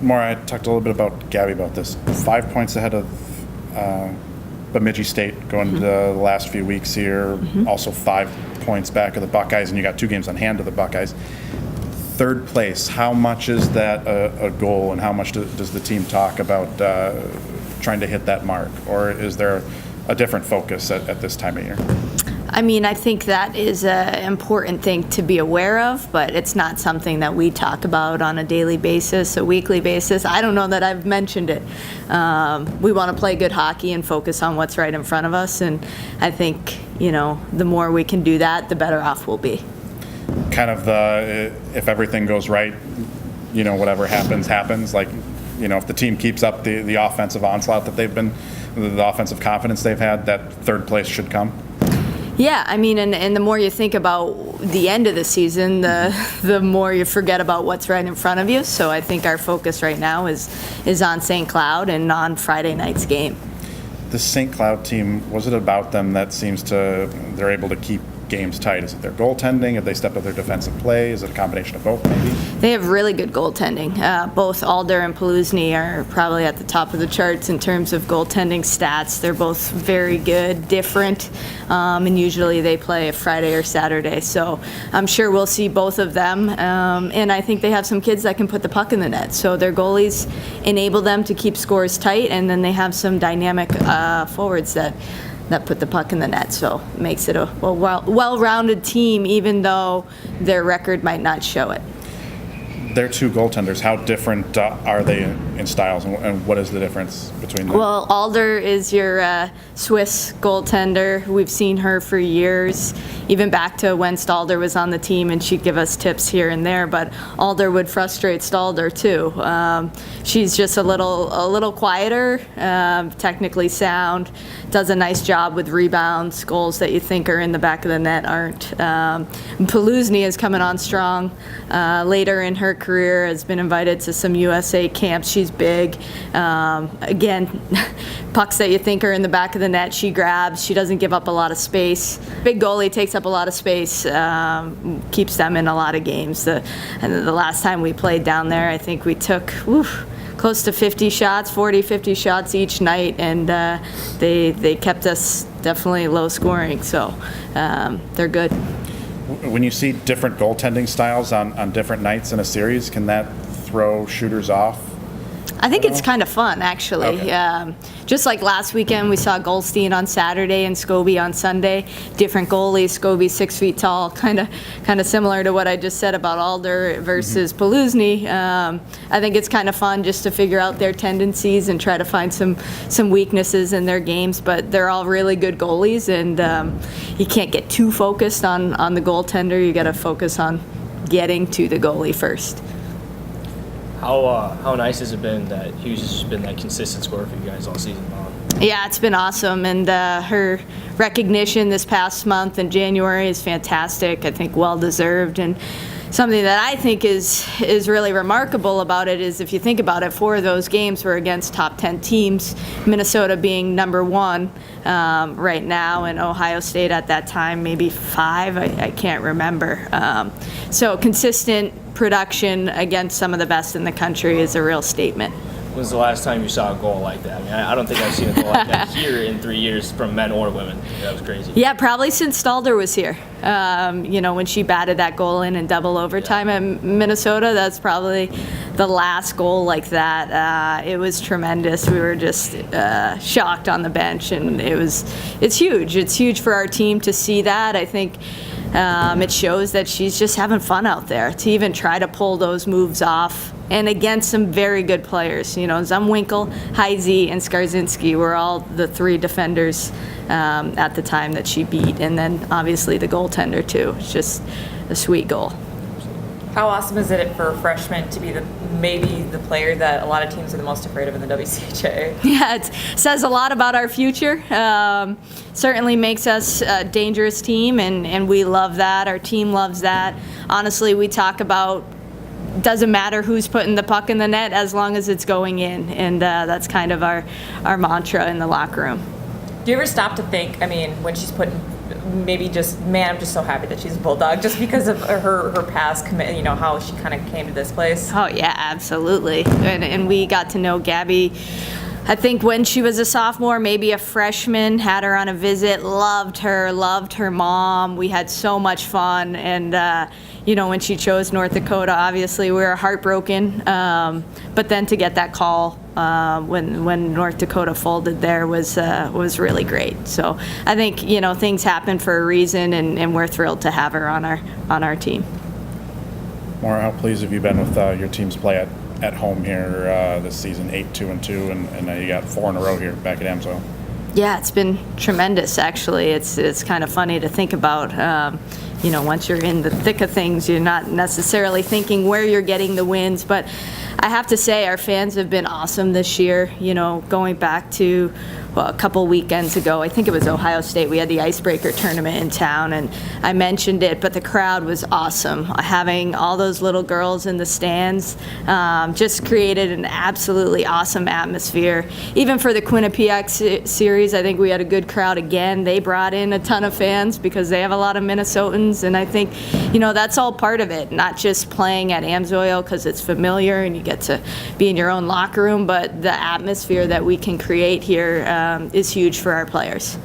Maura, I talked a little bit about Gabby about this. 5 points ahead of Bemidji State going to the last few weeks here. Also 5 points back of the Buckeyes, and you got 2 games on hand of the Buckeyes. Third place, how much is that a goal, and how much does the team talk about trying to hit that mark? Or is there a different focus at this time of year? I mean, I think that is an important thing to be aware of, but it's not something that we talk about on a daily basis, a weekly basis. I don't know that I've mentioned it. We want to play good hockey and focus on what's right in front of us, and I think, the more we can do that, the better off we'll be. Kind of if everything goes right, whatever happens. Like, if the team keeps up the offensive onslaught that they've been, the offensive confidence they've had, that third place should come. Yeah, I mean, and the more you think about the end of the season, the more you forget about what's right in front of you. So I think our focus right now is on St. Cloud and on Friday night's game. The St. Cloud team, was it about them that they're able to keep games tight? Is it their goaltending? Have they stepped up their defensive play? Is it a combination of both, maybe? They have really good goaltending. Both Alder and Paluzny are probably at the top of the charts in terms of goaltending stats. They're both very good, different, and usually they play a Friday or Saturday. So I'm sure we'll see both of them. And I think they have some kids that can put the puck in the net. So their goalies enable them to keep scores tight, and then they have some dynamic forwards that put the puck in the net, so it makes it a well-rounded team, even though their record might not show it. Their 2 goaltenders, how different are they in styles, and what is the difference between them? Well, Alder is your Swiss goaltender. We've seen her for years, even back to when Stalder was on the team, and she'd give us tips here and there, but Alder would frustrate Stalder too. She's just a little quieter, technically sound, does a nice job with rebounds. Goals that you think are in the back of the net aren't. Paluzny is coming on strong later in her career, has been invited to some USA camps. She's big. Again, pucks that you think are in the back of the net, she grabs. She doesn't give up a lot of space. Big goalie takes up a lot of space, keeps them in a lot of games. And the last time we played down there, I think we took close to 50 shots each night, and they kept us definitely low scoring. So they're good. When you see different goaltending styles on different nights in a series, can that throw shooters off? I think it's kind of fun, actually. Okay. Just like last weekend, we saw Goldstein on Saturday and Scobie on Sunday. Different goalies. Scobie 6 feet tall, kind of similar to what I just said about Alder versus Paluzny. I think it's kind of fun just to figure out their tendencies and try to find some weaknesses in their games. But they're all really good goalies, and you can't get too focused on the goaltender. You got to focus on getting to the goalie first. How nice has it been that Hughes has been that consistent scorer for you guys all season long? Yeah, it's been awesome, and her recognition this past month in January is fantastic. I think well-deserved, and something that I think is really remarkable about it is, if you think about it, 4 of those games were against top 10 teams, Minnesota being number 1 right now, and Ohio State at that time maybe 5, I can't remember. So consistent production against some of the best in the country is a real statement. When was the last time you saw a goal like that? I mean, I don't think I've seen a goal like that here in 3 years from men or women. That was crazy. Yeah, probably since Stalder was here. When she batted that goal in double overtime at Minnesota, that's probably the last goal like that. It was tremendous. We were just shocked on the bench, and it's huge. It's huge for our team to see that. I think it shows that she's just having fun out there to even try to pull those moves off, and against some very good players. Zumwinkel, Heisey, and Skarzinski were all the 3 defenders at the time that she beat, and then obviously the goaltender too. It's just a sweet goal. How awesome is it for a freshman to be maybe the player that a lot of teams are the most afraid of in the WCHA? Yeah, it says a lot about our future. Certainly makes us a dangerous team, and we love that. Our team loves that. Honestly, we talk about doesn't matter who's putting the puck in the net as long as it's going in, and that's kind of our mantra in the locker room. Do you ever stop to think, when she's putting maybe just, man, I'm just so happy that she's a Bulldog just because of her past commit, you know, how she kind of came to this place. Oh, yeah, absolutely. And we got to know Gabby, I think when she was a sophomore, maybe a freshman, had her on a visit, loved her mom. We had so much fun. And, you know, when she chose North Dakota, obviously we were heartbroken. But then to get that call when North Dakota folded there was really great. So I think, you know, things happen for a reason, and we're thrilled to have her on our team. Maura, how pleased have you been with your team's play at home here this season? 8-2-2, and now you got 4 in a row here back at Amsoil. Yeah, it's been tremendous, actually. It's kind of funny to think about. You know, once you're in the thick of things, you're not necessarily thinking where you're getting the wins. But I have to say, our fans have been awesome this year. You know, going back to a couple weekends ago, I think it was Ohio State, we had the icebreaker tournament in town, and I mentioned it, but the crowd was awesome. Having all those little girls in the stands just created an absolutely awesome atmosphere. Even for the Quinnipiac series, I think we had a good crowd again. They brought in a ton of fans because they have a lot of Minnesotans, and I think, you know, that's all part of it, not just playing at Amsoil because it's familiar and you get to be in your own locker room, but the atmosphere that we can create here is huge for our players.